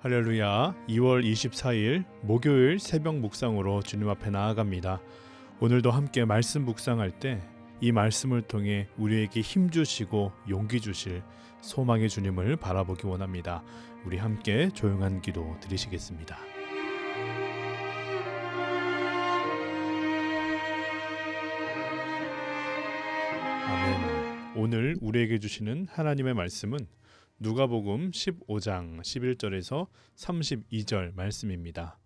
할렐루야. 2월 24일 목요일 새벽 묵상으로 주님 앞에 나아갑니다. 오늘도 함께 말씀 묵상할 때 이 말씀을 통해 우리에게 힘 주시고 용기 주실 소망의 주님을 바라보기 원합니다. 우리 함께 조용한 기도 드리시겠습니다. 아멘. 오늘 우리에게 주시는 하나님의 말씀은 누가복음 15장 11절에서 32절 말씀입니다.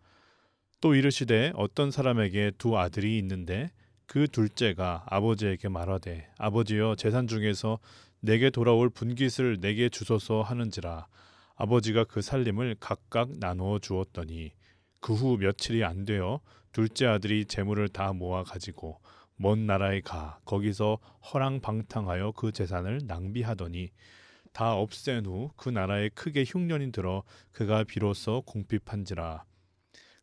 또 이르시되 어떤 사람에게 두 아들이 있는데 그 둘째가 아버지에게 말하되 아버지여 재산 중에서 내게 돌아올 분깃을 내게 주소서 하는지라. 아버지가 그 살림을 각각 나누어 주었더니 그 후 며칠이 안 되어 둘째 아들이 재물을 다 모아 가지고 먼 나라에 가 거기서 허랑방탕하여 그 재산을 낭비하더니 다 없앤 후 그 나라에 크게 흉년이 들어 그가 비로소 궁핍한지라.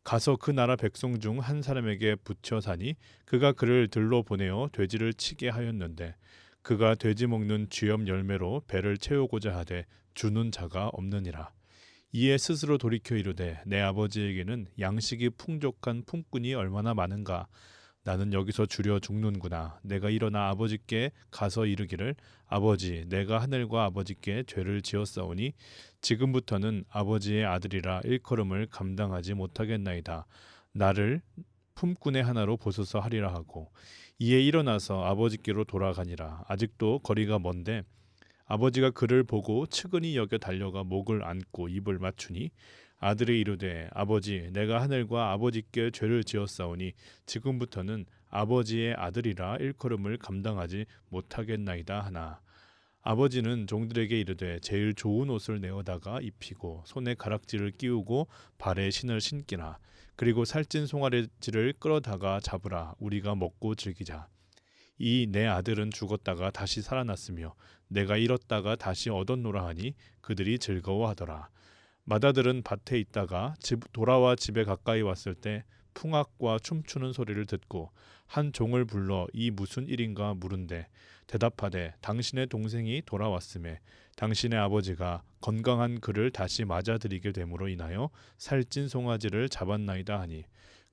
가서 그 나라 백성 중 한 사람에게 붙여 사니 그가 그를 들로 보내어 돼지를 치게 하였는데 그가 돼지 먹는 쥐염 열매로 배를 채우고자 하되 주는 자가 없느니라. 이에 스스로 돌이켜 이르되 내 아버지에게는 양식이 풍족한 품꾼이 얼마나 많은가. 나는 여기서 주려 죽는구나. 내가 일어나 아버지께 가서 이르기를 아버지 내가 하늘과 아버지께 죄를 지었사오니 지금부터는 아버지의 아들이라 일컬음을 감당하지 못하겠나이다. 나를 품꾼의 하나로 보소서 하리라 하고 이에 일어나서 아버지께로 돌아가니라. 아직도 거리가 먼데 아버지가 그를 보고 측은히 여겨 달려가 목을 안고 입을 맞추니 아들이 이르되 아버지 내가 하늘과 아버지께 죄를 지었사오니 지금부터는 아버지의 아들이라 일컬음을 감당하지 못하겠나이다 하나. 아버지는 종들에게 이르되 제일 좋은 옷을 내어다가 입히고 손에 가락지를 끼우고 발에 신을 신기라. 그리고 살찐 송아지를 끌어다가 잡으라. 우리가 먹고 즐기자. 이 내 아들은 죽었다가 다시 살아났으며 내가 잃었다가 다시 얻었노라 하니 그들이 즐거워하더라. 맏아들은 밭에 있다가 돌아와 집에 가까이 왔을 때 풍악과 춤추는 소리를 듣고 한 종을 불러 이 무슨 일인가 물은데 대답하되 당신의 동생이 돌아왔음에 당신의 아버지가 건강한 그를 다시 맞아들이게 됨으로 인하여 살찐 송아지를 잡았나이다 하니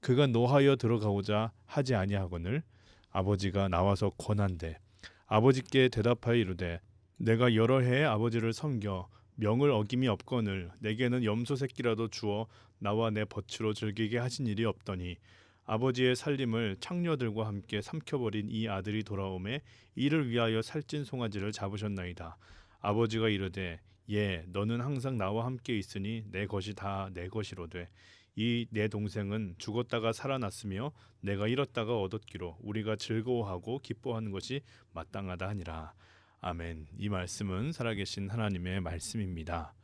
그가 노하여 들어가고자 하지 아니하거늘 아버지가 나와서 권한대 아버지께 대답하여 이르되 내가 여러 해의 아버지를 섬겨 명을 어김이 없거늘 내게는 염소 새끼라도 주어 나와 내 벗치로 즐기게 하신 일이 없더니 아버지의 살림을 창녀들과 함께 삼켜버린 이 아들이 돌아오매 이를 위하여 살찐 송아지를 잡으셨나이다. 아버지가 이르되 예 너는 항상 나와 함께 있으니 내 것이 다 내 것이로되 이 내 동생은 죽었다가 살아났으며 내가 잃었다가 얻었기로 우리가 즐거워하고 기뻐하는 것이 마땅하다 하니라. 아멘. 이 말씀은 살아계신 하나님의 말씀입니다.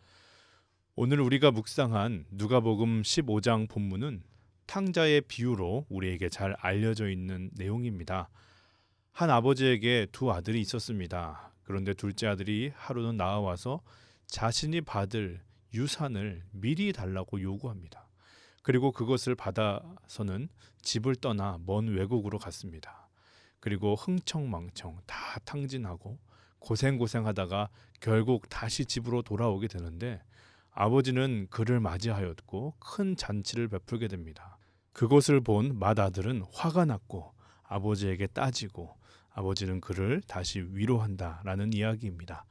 오늘 우리가 묵상한 누가복음 15장 본문은 탕자의 비유로 우리에게 잘 알려져 있는 내용입니다. 한 아버지에게 두 아들이 있었습니다. 그런데 둘째 아들이 하루는 나와서 자신이 받을 유산을 미리 달라고 요구합니다. 그리고 그것을 받아서는 집을 떠나 먼 외국으로 갔습니다. 그리고 흥청망청 다 탕진하고 고생하다가 결국 다시 집으로 돌아오게 되는데 아버지는 그를 맞이하였고 큰 잔치를 베풀게 됩니다. 그것을 본 맏아들은 화가 났고 아버지에게 따지고 아버지는 그를 다시 위로한다라는 이야기입니다.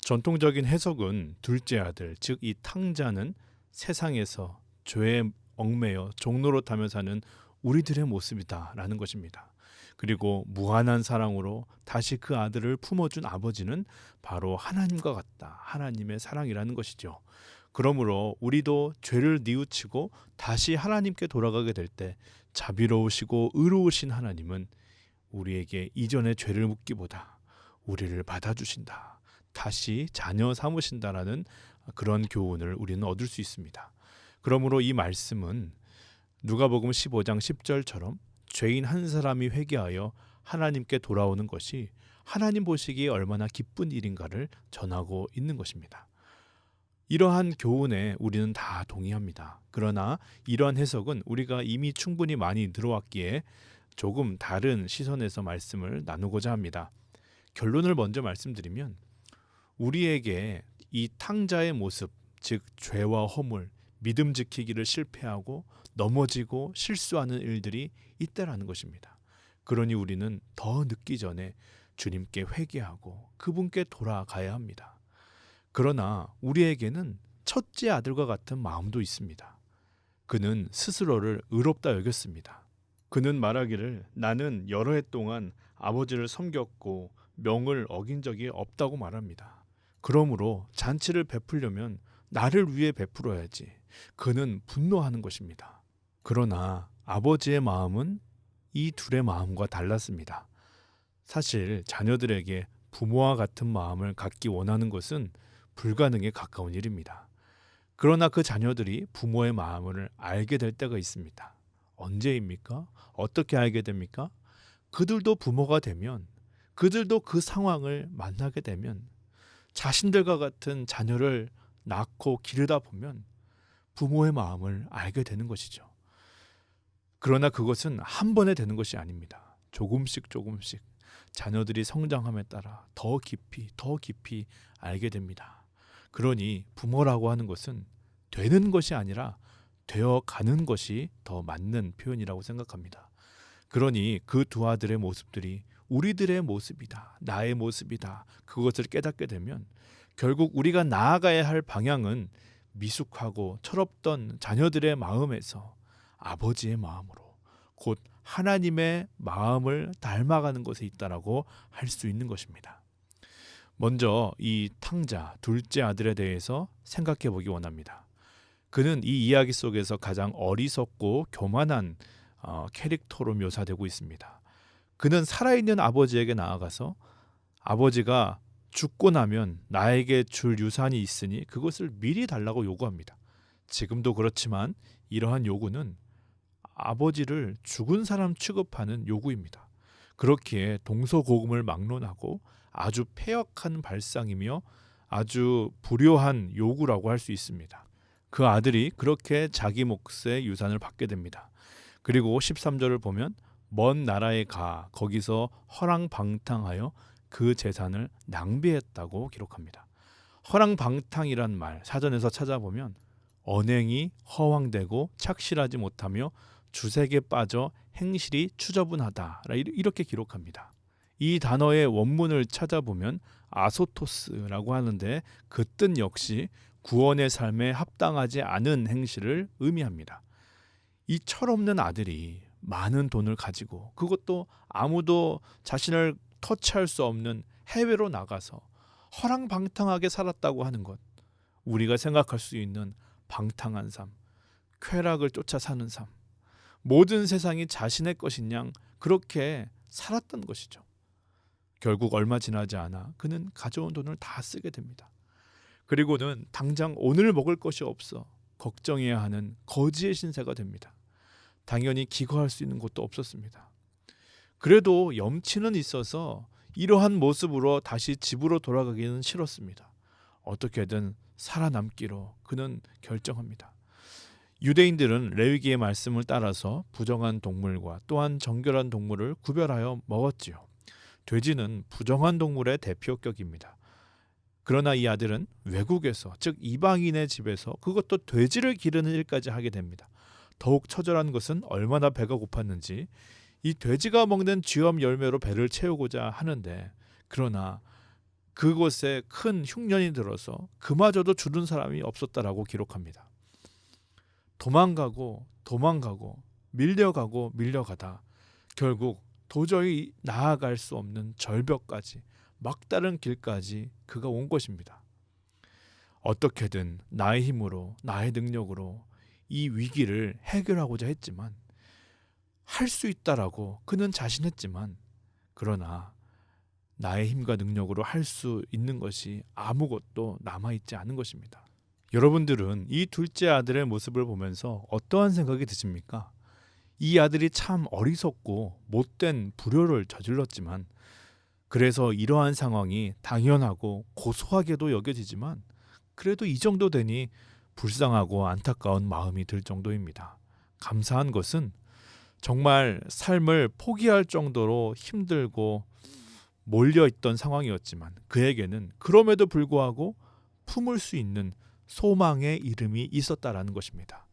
전통적인 해석은 둘째 아들, 즉 이 탕자는 세상에서 죄에 얽매여 종노릇하며 사는 우리들의 모습이다라는 것입니다. 그리고 무한한 사랑으로 다시 그 아들을 품어준 아버지는 바로 하나님과 같다. 하나님의 사랑이라는 것이죠. 그러므로 우리도 죄를 뉘우치고 다시 하나님께 돌아가게 될 때 자비로우시고 의로우신 하나님은 우리에게 이전의 죄를 묻기보다 우리를 받아주신다. 다시 자녀 삼으신다라는 그런 교훈을 우리는 얻을 수 있습니다. 그러므로 이 말씀은 누가복음 15장 10절처럼 죄인 한 사람이 회개하여 하나님께 돌아오는 것이 하나님 보시기에 얼마나 기쁜 일인가를 전하고 있는 것입니다. 이러한 교훈에 우리는 다 동의합니다. 그러나 이러한 해석은 우리가 이미 충분히 많이 들어왔기에 조금 다른 시선에서 말씀을 나누고자 합니다. 결론을 먼저 말씀드리면 우리에게 이 탕자의 모습, 즉 죄와 허물, 믿음 지키기를 실패하고 넘어지고 실수하는 일들이 있다라는 것입니다. 그러니 우리는 더 늦기 전에 주님께 회개하고 그분께 돌아가야 합니다. 그러나 우리에게는 첫째 아들과 같은 마음도 있습니다. 그는 스스로를 의롭다 여겼습니다. 그는 말하기를 나는 여러 해 동안 아버지를 섬겼고 명을 어긴 적이 없다고 말합니다. 그러므로 잔치를 베풀려면 나를 위해 베풀어야지. 그는 분노하는 것입니다. 그러나 아버지의 마음은 이 둘의 마음과 달랐습니다. 사실 자녀들에게 부모와 같은 마음을 갖기 원하는 것은 불가능에 가까운 일입니다. 그러나 그 자녀들이 부모의 마음을 알게 될 때가 있습니다. 언제입니까? 어떻게 알게 됩니까? 그들도 부모가 되면, 그들도 그 상황을 만나게 되면, 자신들과 같은 자녀를 낳고 기르다 보면 부모의 마음을 알게 되는 것이죠. 그러나 그것은 한 번에 되는 것이 아닙니다. 조금씩 자녀들이 성장함에 따라 더 깊이 알게 됩니다. 그러니 부모라고 하는 것은 되는 것이 아니라 되어가는 것이 더 맞는 표현이라고 생각합니다. 그러니 그 두 아들의 모습들이 우리들의 모습이다, 나의 모습이다, 그것을 깨닫게 되면 결국 우리가 나아가야 할 방향은 미숙하고 철없던 자녀들의 마음에서 아버지의 마음으로, 곧 하나님의 마음을 닮아가는 것에 있다라고 할 수 있는 것입니다. 먼저 이 탕자 둘째 아들에 대해서 생각해 보기 원합니다. 그는 이 이야기 속에서 가장 어리석고 교만한 캐릭터로 묘사되고 있습니다. 그는 살아있는 아버지에게 나아가서 아버지가 죽고 나면 나에게 줄 유산이 있으니 그것을 미리 달라고 요구합니다. 지금도 그렇지만 이러한 요구는 아버지를 죽은 사람 취급하는 요구입니다. 그렇기에 동서고금을 막론하고 아주 패역한 발상이며 아주 불효한 요구라고 할 수 있습니다. 그 아들이 그렇게 자기 몫의 유산을 받게 됩니다. 그리고 13절을 보면 먼 나라에 가 거기서 허랑방탕하여 그 재산을 낭비했다고 기록합니다. 허랑방탕이란 말 사전에서 찾아보면 언행이 허황되고 착실하지 못하며 주색에 빠져 행실이 추저분하다 이렇게 기록합니다. 이 단어의 원문을 찾아보면 아소토스라고 하는데 그 뜻 역시 구원의 삶에 합당하지 않은 행실을 의미합니다. 이 철없는 아들이 많은 돈을 가지고 그것도 아무도 자신을 터치할 수 없는 해외로 나가서 허랑방탕하게 살았다고 하는 것, 우리가 생각할 수 있는 방탕한 삶, 쾌락을 쫓아 사는 삶, 모든 세상이 자신의 것인 양 그렇게 살았던 것이죠. 결국 얼마 지나지 않아 그는 가져온 돈을 다 쓰게 됩니다. 그리고는 당장 오늘 먹을 것이 없어 걱정해야 하는 거지의 신세가 됩니다. 당연히 기거할 수 있는 곳도 없었습니다. 그래도 염치는 있어서 이러한 모습으로 다시 집으로 돌아가기는 싫었습니다. 어떻게든 살아남기로 그는 결정합니다. 유대인들은 레위기의 말씀을 따라서 부정한 동물과 또한 정결한 동물을 구별하여 먹었지요. 돼지는 부정한 동물의 대표격입니다. 그러나 이 아들은 외국에서, 즉 이방인의 집에서 그것도 돼지를 기르는 일까지 하게 됩니다. 더욱 처절한 것은 얼마나 배가 고팠는지 이 돼지가 먹는 쥐엄 열매로 배를 채우고자 하는데, 그러나 그곳에 큰 흉년이 들어서 그마저도 주는 사람이 없었다라고 기록합니다. 도망가고 밀려가다 결국 도저히 나아갈 수 없는 절벽까지, 막다른 길까지 그가 온 것입니다. 어떻게든 나의 힘으로, 나의 능력으로 이 위기를 해결하고자 했지만, 할 수 있다라고 그는 자신했지만, 그러나 나의 힘과 능력으로 할 수 있는 것이 아무것도 남아있지 않은 것입니다. 여러분들은 이 둘째 아들의 모습을 보면서 어떠한 생각이 드십니까? 이 아들이 참 어리석고 못된 불효를 저질렀지만, 그래서 이러한 상황이 당연하고 고소하게도 여겨지지만, 그래도 이 정도 되니 불쌍하고 안타까운 마음이 들 정도입니다. 감사한 것은 정말 삶을 포기할 정도로 힘들고 몰려있던 상황이었지만 그에게는 그럼에도 불구하고 품을 수 있는 소망의 이름이 있었다라는 것입니다.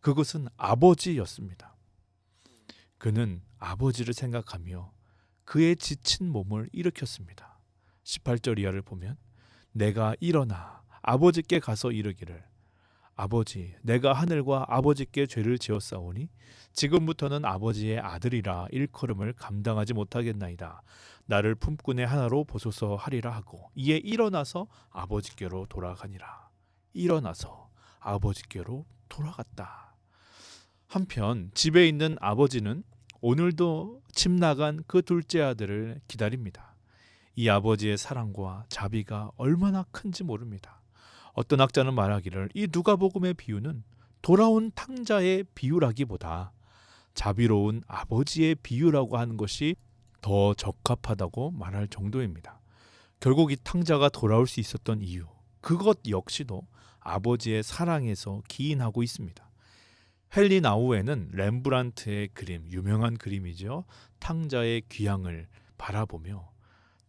그것은 아버지였습니다. 그는 아버지를 생각하며 그의 지친 몸을 일으켰습니다. 18절 이하를 보면 내가 일어나 아버지께 가서 이르기를 아버지 내가 하늘과 아버지께 죄를 지었사오니 지금부터는 아버지의 아들이라 일컬음을 감당하지 못하겠나이다. 나를 품꾼의 하나로 보소서 하리라 하고 이에 일어나서 아버지께로 돌아가니라. 일어나서 아버지께로 돌아갔다. 한편 집에 있는 아버지는 오늘도 집 나간 그 둘째 아들을 기다립니다. 이 아버지의 사랑과 자비가 얼마나 큰지 모릅니다. 어떤 학자는 말하기를 이 누가복음의 비유는 돌아온 탕자의 비유라기보다 자비로운 아버지의 비유라고 하는 것이 더 적합하다고 말할 정도입니다. 결국 이 탕자가 돌아올 수 있었던 이유, 그것 역시도 아버지의 사랑에서 기인하고 있습니다. 헨리 나우에는 렘브란트의 그림, 유명한 그림이죠. 탕자의 귀향을 바라보며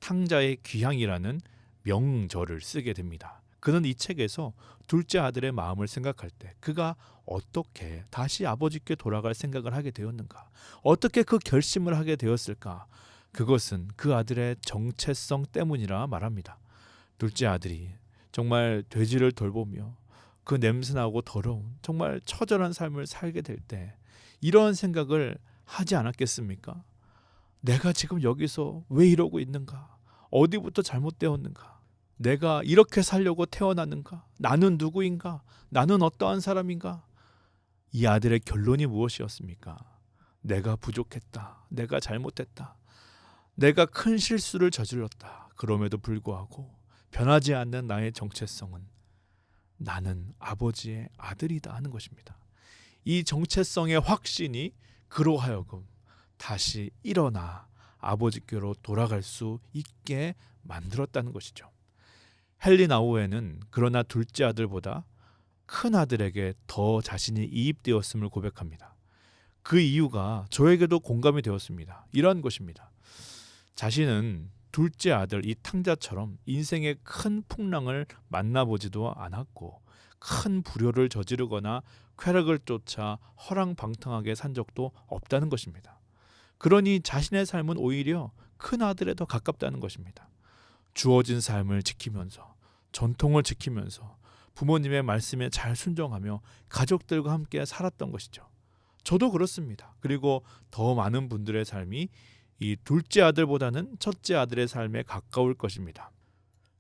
탕자의 귀향이라는 명절을 쓰게 됩니다. 그는 이 책에서 둘째 아들의 마음을 생각할 때 그가 어떻게 다시 아버지께 돌아갈 생각을 하게 되었는가? 어떻게 그 결심을 하게 되었을까? 그것은 그 아들의 정체성 때문이라 말합니다. 둘째 아들이 정말 돼지를 돌보며 그 냄새나고 더러운 정말 처절한 삶을 살게 될 때 이런 생각을 하지 않았겠습니까? 내가 지금 여기서 왜 이러고 있는가? 어디부터 잘못되었는가? 내가 이렇게 살려고 태어났는가? 나는 누구인가? 나는 어떠한 사람인가? 이 아들의 결론이 무엇이었습니까? 내가 부족했다. 내가 잘못했다. 내가 큰 실수를 저질렀다. 그럼에도 불구하고 변하지 않는 나의 정체성은 나는 아버지의 아들이다 하는 것입니다. 이 정체성의 확신이 그로 하여금 다시 일어나 아버지께로 돌아갈 수 있게 만들었다는 것이죠. 헨리 나우에는 그러나 둘째 아들보다 큰 아들에게 더 자신이 이입되었음을 고백합니다. 그 이유가 저에게도 공감이 되었습니다. 이러한 것입니다. 자신은 둘째 아들 이 탕자처럼 인생의 큰 풍랑을 만나보지도 않았고 큰 불효를 저지르거나 쾌락을 쫓아 허랑방탕하게 산 적도 없다는 것입니다. 그러니 자신의 삶은 오히려 큰 아들에 더 가깝다는 것입니다. 주어진 삶을 지키면서 전통을 지키면서 부모님의 말씀에 잘 순종하며 가족들과 함께 살았던 것이죠. 저도 그렇습니다. 그리고 더 많은 분들의 삶이 이 둘째 아들보다는 첫째 아들의 삶에 가까울 것입니다.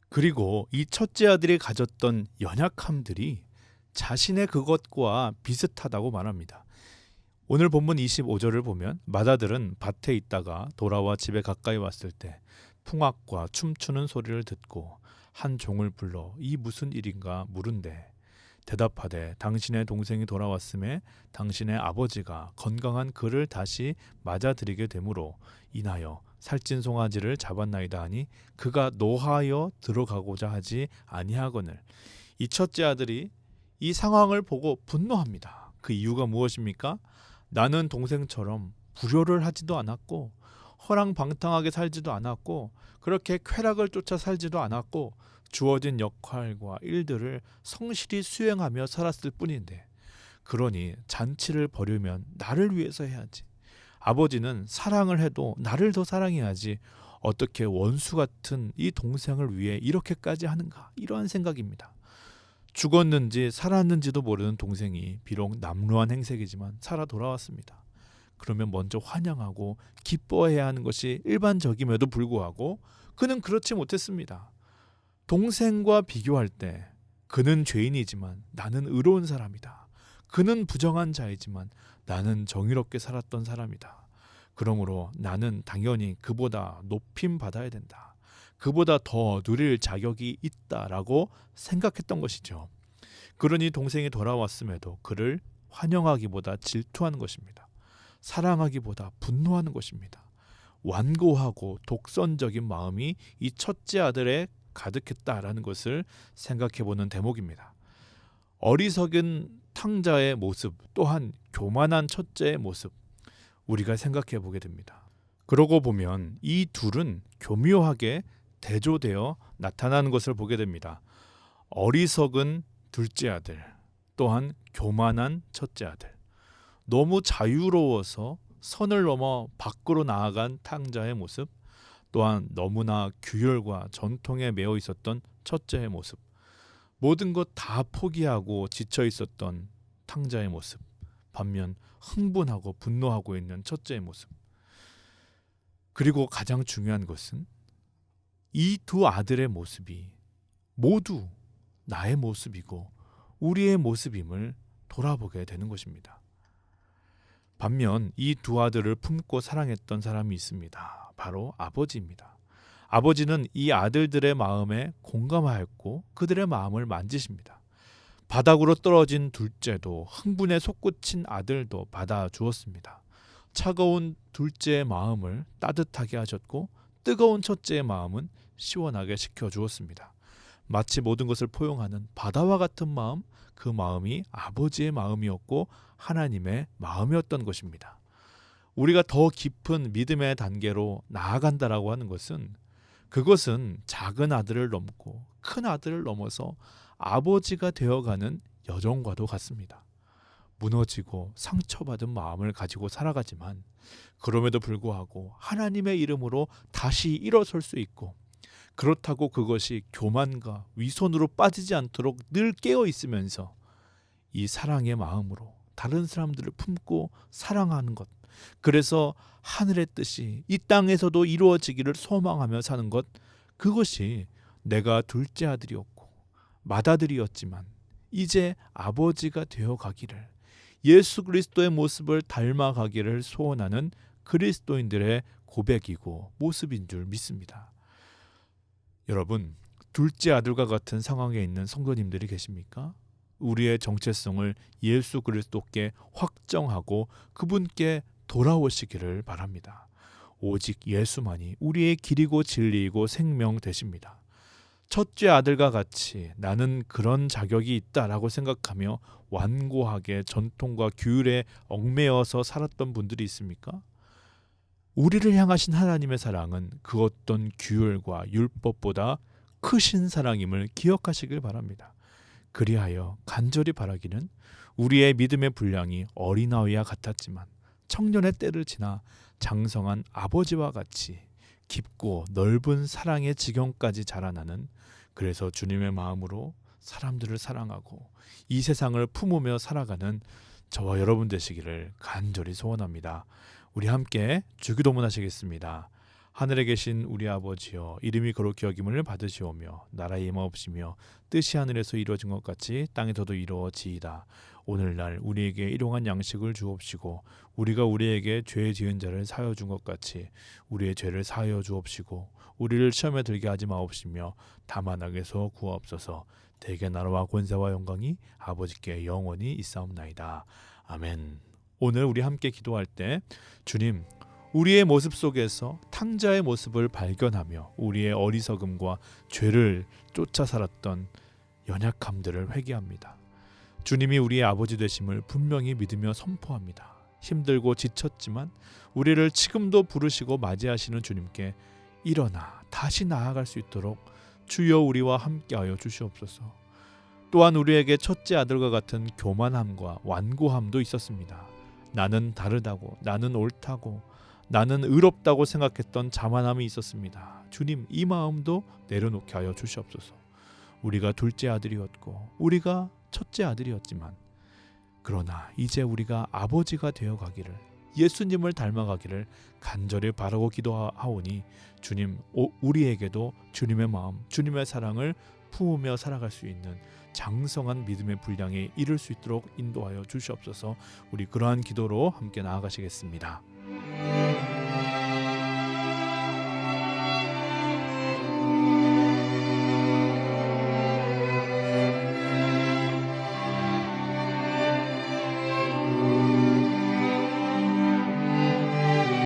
그리고 이 첫째 아들이 가졌던 연약함들이 자신의 그것과 비슷하다고 말합니다. 오늘 본문 25절을 보면 맏아들은 밭에 있다가 돌아와 집에 가까이 왔을 때 풍악과 춤추는 소리를 듣고 한 종을 불러 이 무슨 일인가 물은데 대답하되 당신의 동생이 돌아왔음에 당신의 아버지가 건강한 그를 다시 맞아들이게 되므로 인하여 살찐 송아지를 잡았나이다 하니 그가 노하여 들어가고자 하지 아니하거늘. 이 첫째 아들이 이 상황을 보고 분노합니다. 그 이유가 무엇입니까? 나는 동생처럼 불효를 하지도 않았고 허랑방탕하게 살지도 않았고 그렇게 쾌락을 쫓아 살지도 않았고 주어진 역할과 일들을 성실히 수행하며 살았을 뿐인데 그러니 잔치를 벌이면 나를 위해서 해야지. 아버지는 사랑을 해도 나를 더 사랑해야지. 어떻게 원수 같은 이 동생을 위해 이렇게까지 하는가? 이러한 생각입니다. 죽었는지 살았는지도 모르는 동생이 비록 남루한 행색이지만 살아 돌아왔습니다. 그러면 먼저 환영하고 기뻐해야 하는 것이 일반적임에도 불구하고 그는 그렇지 못했습니다. 동생과 비교할 때 그는 죄인이지만 나는 의로운 사람이다. 그는 부정한 자이지만 나는 정의롭게 살았던 사람이다. 그러므로 나는 당연히 그보다 높임 받아야 된다. 그보다 더 누릴 자격이 있다라고 생각했던 것이죠. 그러니 동생이 돌아왔음에도 그를 환영하기보다 질투하는 것입니다. 사랑하기보다 분노하는 것입니다. 완고하고 독선적인 마음이 이 첫째 아들에 가득했다라는 것을 생각해보는 대목입니다. 어리석은 탕자의 모습 또한 교만한 첫째의 모습 우리가 생각해보게 됩니다. 그러고 보면 이 둘은 교묘하게 대조되어 나타나는 것을 보게 됩니다. 어리석은 둘째 아들, 또한 교만한 첫째 아들. 너무 자유로워서 선을 넘어 밖으로 나아간 탕자의 모습, 또한 너무나 규율과 전통에 매여 있었던 첫째의 모습, 모든 것 다 포기하고 지쳐 있었던 탕자의 모습, 반면 흥분하고 분노하고 있는 첫째의 모습. 그리고 가장 중요한 것은 이 두 아들의 모습이 모두 나의 모습이고 우리의 모습임을 돌아보게 되는 것입니다. 반면 이 두 아들을 품고 사랑했던 사람이 있습니다. 바로 아버지입니다. 아버지는 이 아들들의 마음에 공감하였고 그들의 마음을 만지십니다. 바닥으로 떨어진 둘째도 흥분에 솟구친 아들도 받아주었습니다. 차가운 둘째의 마음을 따뜻하게 하셨고 뜨거운 첫째의 마음은 시원하게 식혀주었습니다. 마치 모든 것을 포용하는 바다와 같은 마음, 그 마음이 아버지의 마음이었고 하나님의 마음이었던 것입니다. 우리가 더 깊은 믿음의 단계로 나아간다라고 하는 것은 그것은 작은 아들을 넘고 큰 아들을 넘어서 아버지가 되어가는 여정과도 같습니다. 무너지고 상처받은 마음을 가지고 살아가지만 그럼에도 불구하고 하나님의 이름으로 다시 일어설 수 있고, 그렇다고 그것이 교만과 위선으로 빠지지 않도록 늘 깨어 있으면서 이 사랑의 마음으로 다른 사람들을 품고 사랑하는 것, 그래서 하늘의 뜻이 이 땅에서도 이루어지기를 소망하며 사는 것, 그것이 내가 둘째 아들이었고 맏아들이었지만 이제 아버지가 되어가기를, 예수 그리스도의 모습을 닮아가기를 소원하는 그리스도인들의 고백이고 모습인 줄 믿습니다. 여러분, 둘째 아들과 같은 상황에 있는 성도님들이 계십니까? 우리의 정체성을 예수 그리스도께 확정하고 그분께 돌아오시기를 바랍니다. 오직 예수만이 우리의 길이고 진리이고 생명 되십니다. 첫째 아들과 같이 나는 그런 자격이 있다라고 생각하며 완고하게 전통과 규율에 얽매여서 살았던 분들이 있습니까? 우리를 향하신 하나님의 사랑은 그 어떤 규율과 율법보다 크신 사랑임을 기억하시길 바랍니다. 그리하여 간절히 바라기는 우리의 믿음의 분량이 어린아이와 같았지만 청년의 때를 지나 장성한 아버지와 같이 깊고 넓은 사랑의 지경까지 자라나는, 그래서 주님의 마음으로 사람들을 사랑하고 이 세상을 품으며 살아가는 저와 여러분 되시기를 간절히 소원합니다. 우리 함께 주기도문 하시겠습니다. 하늘에 계신 우리 아버지여, 이름이 거룩히 여김을 받으시오며 나라의 임하옵시며 뜻이 하늘에서 이루어진 것 같이 땅에서도 이루어지이다. 오늘날 우리에게 일용할 양식을 주옵시고 우리가 우리에게 죄 지은 자를 사하여 준 것 같이 우리의 죄를 사하여 주옵시고 우리를 시험에 들게 하지 마옵시며 다만 악에서 구하옵소서. 대개 나라와 권세와 영광이 아버지께 영원히 있사옵나이다. 아멘. 오늘 우리 함께 기도할 때 주님, 우리의 모습 속에서 탕자의 모습을 발견하며 우리의 어리석음과 죄를 쫓아 살았던 연약함들을 회개합니다. 주님이 우리의 아버지 되심을 분명히 믿으며 선포합니다. 힘들고 지쳤지만 우리를 지금도 부르시고 맞이하시는 주님께 일어나 다시 나아갈 수 있도록 주여 우리와 함께하여 주시옵소서. 또한 우리에게 첫째 아들과 같은 교만함과 완고함도 있었습니다. 나는 다르다고, 나는 옳다고, 나는 의롭다고 생각했던 자만함이 있었습니다. 주님, 이 마음도 내려놓게 하여 주시옵소서. 우리가 둘째 아들이었고 우리가 첫째 아들이었지만 그러나 이제 우리가 아버지가 되어가기를, 예수님을 닮아가기를 간절히 바라고 기도하오니 주님, 우리에게도 주님의 마음, 주님의 사랑을 품으며 살아갈 수 있는 장성한 믿음의 분량에 이를 수 있도록 인도하여 주시옵소서. 우리 그러한 기도로 함께 나아가시겠습니다.